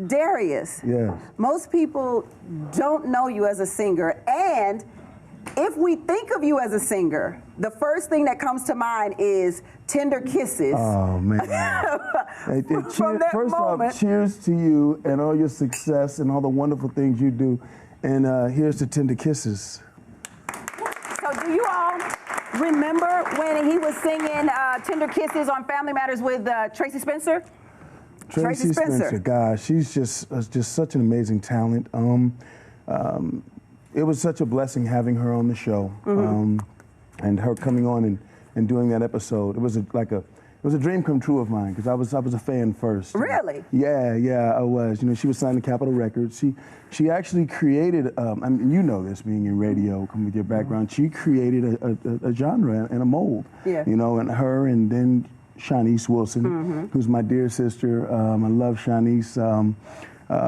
Darius, Yes. most people don't know you as a singer, and if we think of you as a singer, the first thing that comes to mind is Tender Kisses. Oh, man. From that first moment. off, cheers to you and all your success and all the wonderful things you do. And here's to Tender Kisses. So do you all remember when he was singing Tender Kisses on Family Matters with Tracy Spencer? Tracy Spencer, gosh, she's just such an amazing talent. It was such a blessing having her on the show, and her coming on and doing that episode. It was a dream come true of mine because I was a fan first. Really? Yeah, I was. You know, she was signed to Capitol Records. She actually created. I mean, you know this, being in radio, come with your background. She created a genre and a mold. Yeah. You know, and her and then Shanice Wilson, who's my dear sister. I love Shanice.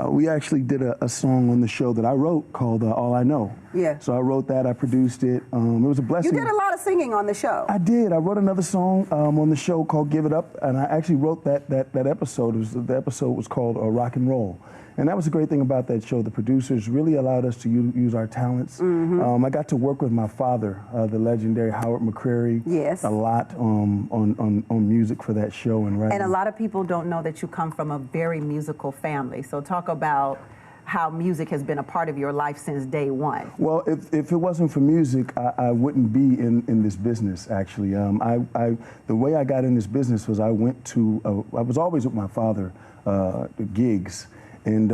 We actually did a song on the show that I wrote called All I Know. Yeah. So I wrote that, I produced it. It was a blessing. You did a lot of singing on the show. I did. I wrote another song on the show called Give It Up, and I actually wrote that episode. The episode was called Rock and Roll. And that was the great thing about that show. The producers really allowed us to use our talents. I got to work with my father, the legendary Howard McCrary, yes, a lot on music for that show and writing. And a lot of people don't know that you come from a very musical family. So talk about how music has been a part of your life since day one. Well, if it wasn't for music, I wouldn't be in this business, actually. The way I got in this business was I was always with my father, gigs, and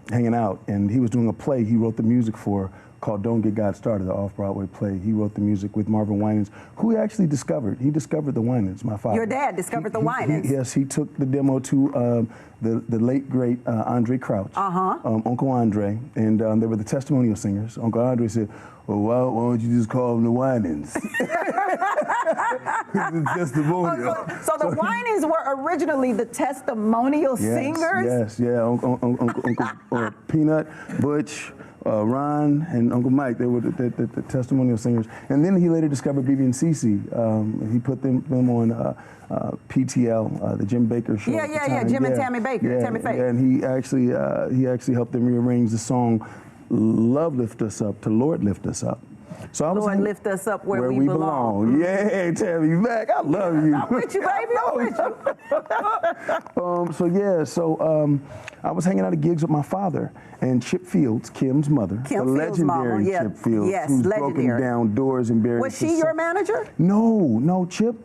hanging out. And he was doing a play he wrote the music for called Don't Get God Started, the off-Broadway play. He wrote the music with Marvin Winans, who he actually discovered. He discovered the Winans, my father. Your dad discovered the Winans? Yes, he took the demo to the late, great Andre Crouch, Uncle Andre, and they were the testimonial singers. Uncle Andre said, well, why don't you just call them the Winans? The testimonial. So the Winans were originally the testimonial singers? Yes, yeah. Uncle Peanut, Butch, Ron, and Uncle Mike, they were the testimonial singers. And then he later discovered BB and CeCe. He put them on PTL, the Jim Baker show. Yeah, Jim and Tammi Baker, Tammy Faye. Yeah, and he actually helped them rearrange the song Love Lift Us Up to Lord Lift Us Up. So I was Lord, lift us up where we belong. Yeah, Tammi Mac, I love you. I'm with you, baby. I'm with you. So I was hanging out at gigs with my father and Chip Fields, Kim's mother, the legendary Chip Fields, who's broken down doors and barriers. Was she your manager? No, Chip.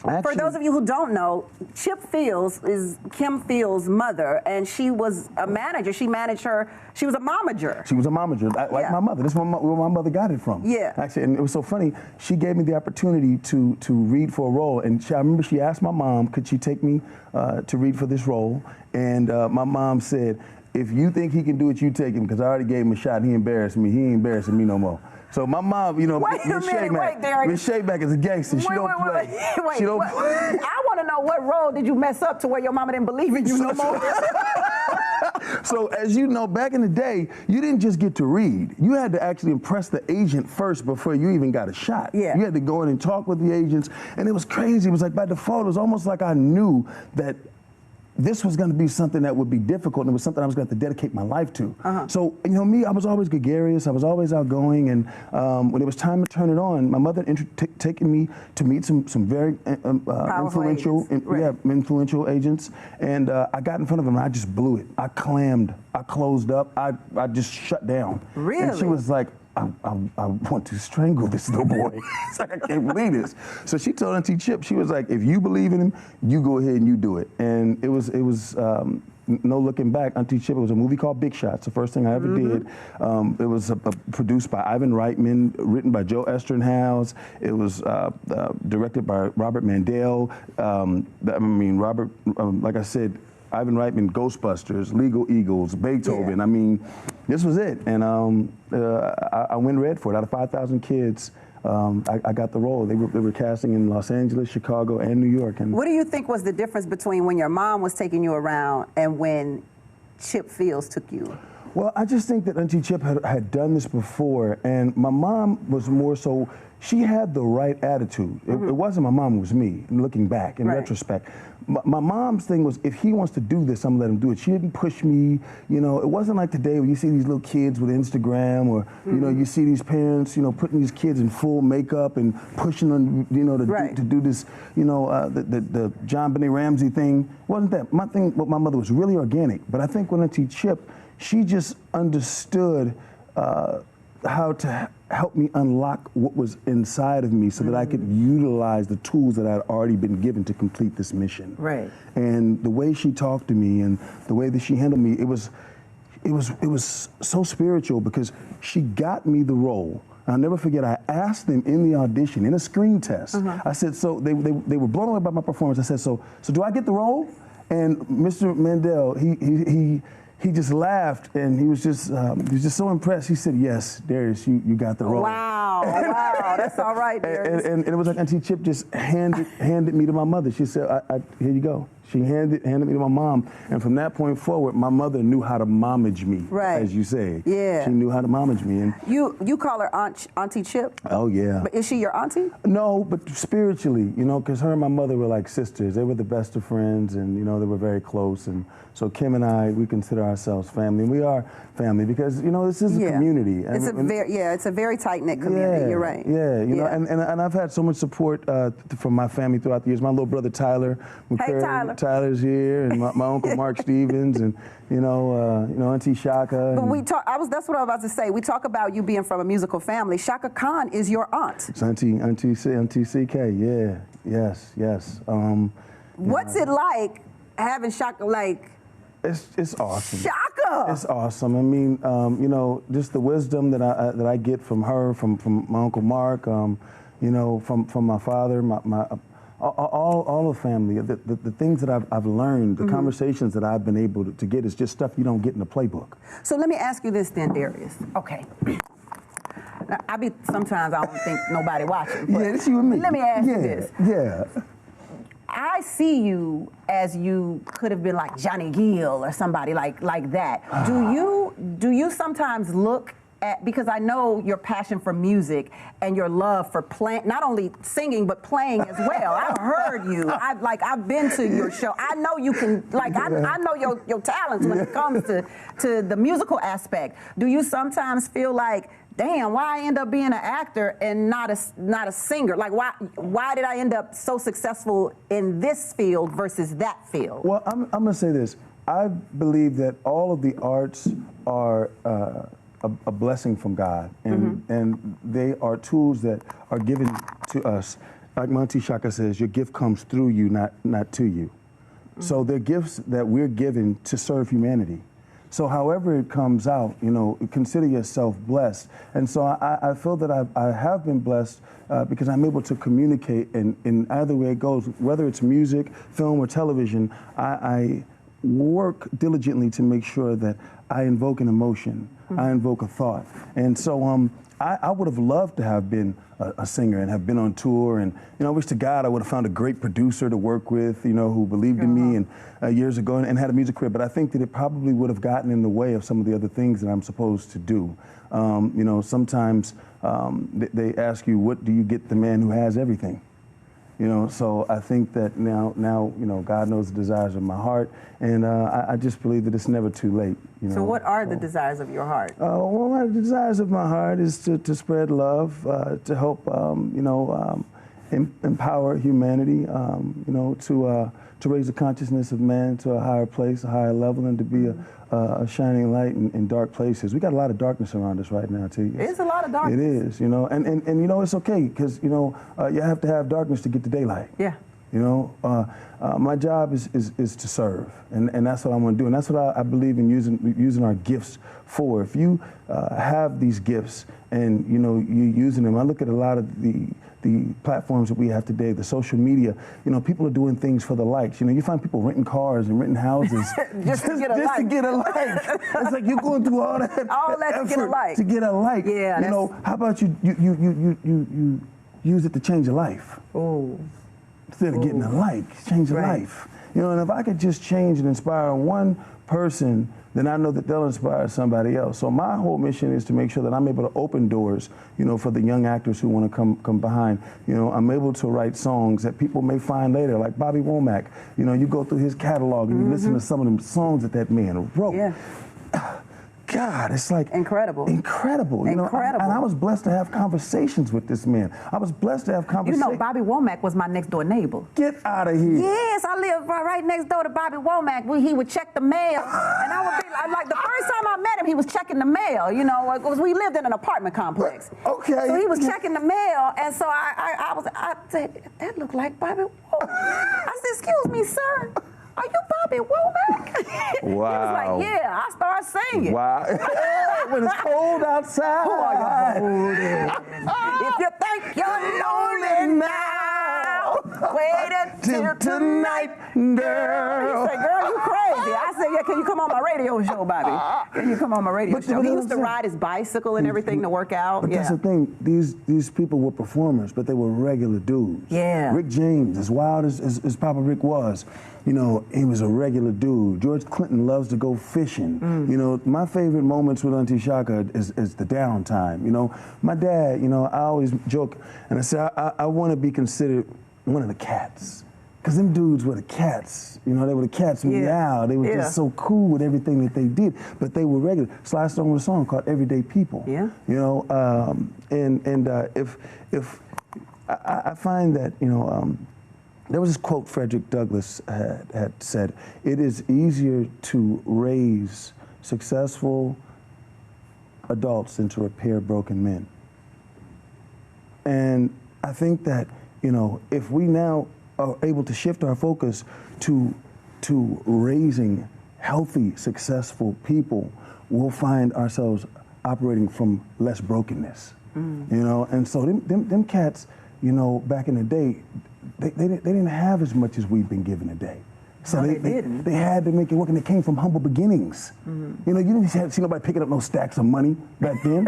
Actually, for those of you who don't know, Chip Fields is Kim Fields' mother, and she was a manager. She managed her. She was a momager. She was a momager, like my mother. This is where my mother got it from. Yeah. Actually, and it was so funny. She gave me the opportunity to read for a role, and I remember she asked my mom, could she take me to read for this role? And my mom said, if you think he can do it, you take him, because I already gave him a shot. And he embarrassed me. He ain't embarrassing me no more. So my mom, you know, Miss Shayback is a gangster. She don't play. I want to know, what role did you mess up to where your mama didn't believe in you no more? So as you know, back in the day, you didn't just get to read. You had to actually impress the agent first before you even got a shot. Yeah. You had to go in and talk with the agents, and it was crazy. It was like by default, it was almost like I knew that this was going to be something that would be difficult, and it was something I was going to have to dedicate my life to. So, you know, me, I was always gregarious. I was always outgoing, and when it was time to turn it on, my mother taken me to meet some very influential agents, and I got in front of them, and I just blew it. I clammed. I closed up. I just shut down. Really? And she was like, I want to strangle this little boy. It's like, I can't believe this. So she told Auntie Chip, she was like, if you believe in him, you go ahead and you do it. And it was no looking back. Auntie Chip, it was a movie called Big Shots, the first thing I ever did. It was produced by Ivan Reitman, written by Joe Esternhaus. It was directed by Robert Mandel. Like I said, Ivan Reitman, Ghostbusters, Legal Eagles, Beethoven. Yeah. I mean, this was it. And I went red for it. Out of 5,000 kids, I got the role. They were casting in Los Angeles, Chicago, and New York. And what do you think was the difference between when your mom was taking you around and when Chip Fields took you? Well, I just think that Auntie Chip had done this before, and my mom was more so she had the right attitude. It wasn't my mom, it was me, looking back in retrospect. My mom's thing was, if he wants to do this, I'm gonna let him do it. She didn't push me, you know. It wasn't like today where you see these little kids with Instagram, or you know, you see these parents, you know, putting these kids in full makeup and pushing them, you know, to do this, you know, the John Benet Ramsey thing. It wasn't that. My thing with my mother was really organic, but I think when Auntie Chip, she just understood how to help me unlock what was inside of me so that I could utilize the tools that I'd already been given to complete this mission. Right. And the way she talked to me and the way that she handled me, it was so spiritual, because she got me the role. I'll never forget, I asked them in the audition, in a screen test, I said, so they were blown away by my performance. I said, so do I get the role? And Mr. Mandel, he just laughed, and he was just so impressed. He said, "Yes, Darius, you got the role." Wow, wow, that's all right, Darius. And it was like Auntie Chip just handed me to my mother. She said, "Here you go." She handed me to my mom, and from that point forward, my mother knew how to momage me, as you say. Yeah. She knew how to momage me. And you call her Auntie Chip? Oh yeah. But is she your auntie? No, but spiritually, you know, because her and my mother were like sisters. They were the best of friends, and you know, they were very close. And so Kim and I, we consider ourselves family, and we are family because, you know, this is a community. It's a very tight-knit community. You're right. Yeah, you know, and I've had so much support from my family throughout the years. My little brother Tyler McCrary, Tyler. Tyler's here, and my uncle Mark Stevens, and you know Auntie Shaka. But we talk. That's what I was about to say. We talk about you being from a musical family. Shaka Khan is your aunt. It's Auntie CK. Yeah, yes. What's it like having Shaka? Like, it's awesome. Shaka. It's awesome. I mean, you know, just the wisdom that I get from her, from my uncle Mark, you know, from my father, all the family, the things that I've learned, the conversations that I've been able to get is just stuff you don't get in the playbook. So let me ask you this then, Darius. Okay. Now, sometimes I don't think nobody watching. But it's you and me. Let me ask you this. Yeah. I see you as you could have been like Johnny Gill or somebody like that. Do you sometimes look at, because I know your passion for music and your love for playing, not only singing but playing as well. I've heard you. I've been to your show. I know you can. I know your talents when it comes to the musical aspect. Do you sometimes feel like, damn, why I end up being an actor and not a singer? Like, why did I end up so successful in this field versus that field? Well, I'm gonna say this. I believe that all of the arts are a blessing from God, and they are tools that are given to us. Like Monty Shaka says, your gift comes through you, not to you. So they're gifts that we're given to serve humanity. So however it comes out, you know, consider yourself blessed. And so I feel that I have been blessed because I'm able to communicate in either way it goes, whether it's music, film, or television. I work diligently to make sure that I invoke an emotion, I invoke a thought. And so I would have loved to have been a singer and have been on tour, and you know, I wish to God I would have found a great producer to work with, you know, who believed in me and years ago and had a music career. But I think that it probably would have gotten in the way of some of the other things that I'm supposed to do. You know, sometimes they ask you, what do you get the man who has everything? You know, so I think that now, you know, God knows the desires of my heart, and I just believe that it's never too late. You know? So what are the desires of your heart? Well, the desires of my heart is to spread love, to help, you know, empower humanity, you know, to raise the consciousness of man to a higher place, a higher level, and to be a shining light in dark places. We got a lot of darkness around us right now, too. It's a lot of darkness. It is, you know, and you know, it's okay, because, you know, you have to have darkness to get to daylight. Yeah. You know, my job is to serve, and that's what I want to do, and that's what I believe in using our gifts for. If you have these gifts and, you know, you're using them, I look at a lot of the platforms that we have today, the social media, you know, people are doing things for the likes. You know, you find people renting cars and renting houses just to get a like. It's like you're going through all that to get a like. To get a like. Yeah. You know, how about you use it to change your life? Oh. Instead of getting a like, change your life. You know, and if I could just change and inspire one person, then I know that they'll inspire somebody else. So my whole mission is to make sure that I'm able to open doors, for the young actors who want to come behind. I'm able to write songs that people may find later, like Bobby Womack. You go through his catalog and you listen to some of them songs that man wrote. Yeah. God, it's like incredible. Incredible. Incredible. And I was blessed to have conversations with this man. I was blessed to have conversations. Bobby Womack was my next door neighbor. Get out of here. Yes, I lived right next door to Bobby Womack. He would check the mail, and I would be like, the first time I met him, he was checking the mail. Because we lived in an apartment complex. Okay. So he was checking the mail, and so I said, that looked like Bobby Womack. I said, excuse me, sir. Are you Bobby Womack? Wow. He was like, yeah. I started singing. Wow. When it's cold outside. Who are you holding? If you think you're lonely now, wait until tonight, girl. He said, girl, you crazy. I said, yeah, can you come on my radio show, Bobby? Can you come on my radio show? He used to ride his bicycle and everything to work out. But that's the thing. These people were performers, but they were regular dudes. Yeah. Rick James, as wild as Papa Rick was, he was a regular dude. George Clinton loves to go fishing. My favorite moments with Auntie Shaka is the downtime. My dad, I always joke, and I say, I want to be considered one of the cats. Because them dudes were the cats. They were the cats meow. They were just so cool with everything that they did. But they were regular. Sly Stone wrote a song called Everyday People. Yeah. If I find that, there was this quote Frederick Douglass had said, it is easier to raise successful adults than to repair broken men. And I think that, if we now are able to shift our focus to raising healthy, successful people, we'll find ourselves operating from less brokenness. And so them cats, back in the day, they didn't have as much as we've been given today. So they didn't. They had to make it work, and they came from humble beginnings. You didn't see nobody picking up no stacks of money back then.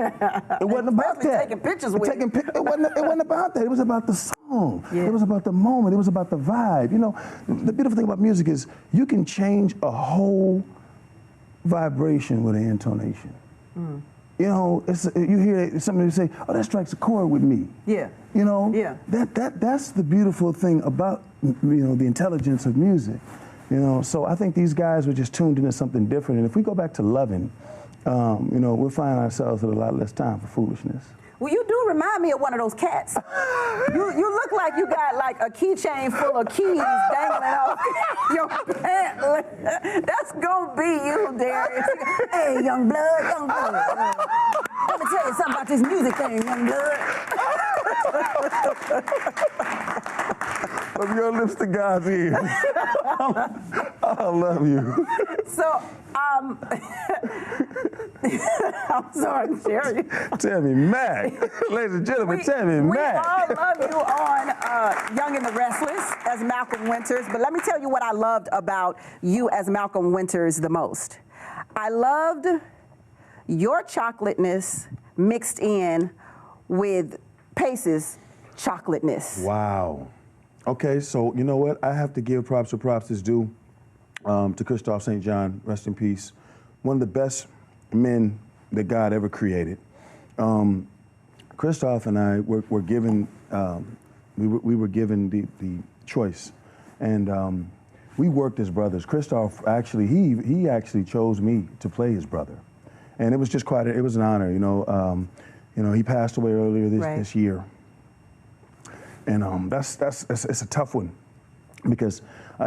It wasn't about that. Taking pictures with it wasn't about that. It was about the song. Yeah. It was about the moment. It was about the vibe. The beautiful thing about music is you can change a whole vibration with an intonation. You hear somebody say, "Oh, that strikes a chord with me." Yeah. Yeah. That's the beautiful thing about the intelligence of music. So I think these guys were just tuned into something different. And if we go back to loving, we'll find ourselves with a lot less time for foolishness. Well, you do remind me of one of those cats. You look like you got like a keychain full of keys dangling off your pants. That's gonna be you, Darius. Hey, young blood. Let me tell you something about this music thing, young blood. From your lips to God's ears. I love you. So, I'm sorry to share you. Tammi Mac. Ladies and gentlemen, Tammi Mac. We all love you on Young and the Restless as Malcolm Winters, but let me tell you what I loved about you as Malcolm Winters the most. I loved your chocolateness mixed in with Pace's chocolateness. Wow. Okay, so you know what? I have to give props where props is due to Kristoff St. John, rest in peace. One of the best men that God ever created. Kristoff and I were given, we were given the choice, and we worked as brothers. Kristoff actually, he actually chose me to play his brother, and it was just it was an honor. He passed away earlier this year. And it's a tough one because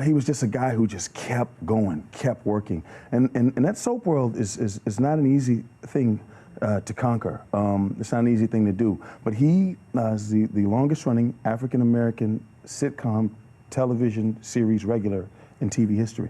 he was just a guy who just kept going, kept working. And that soap world is not an easy thing to conquer. It's not an easy thing to do. But he is the longest running African-American sitcom television series regular in TV history.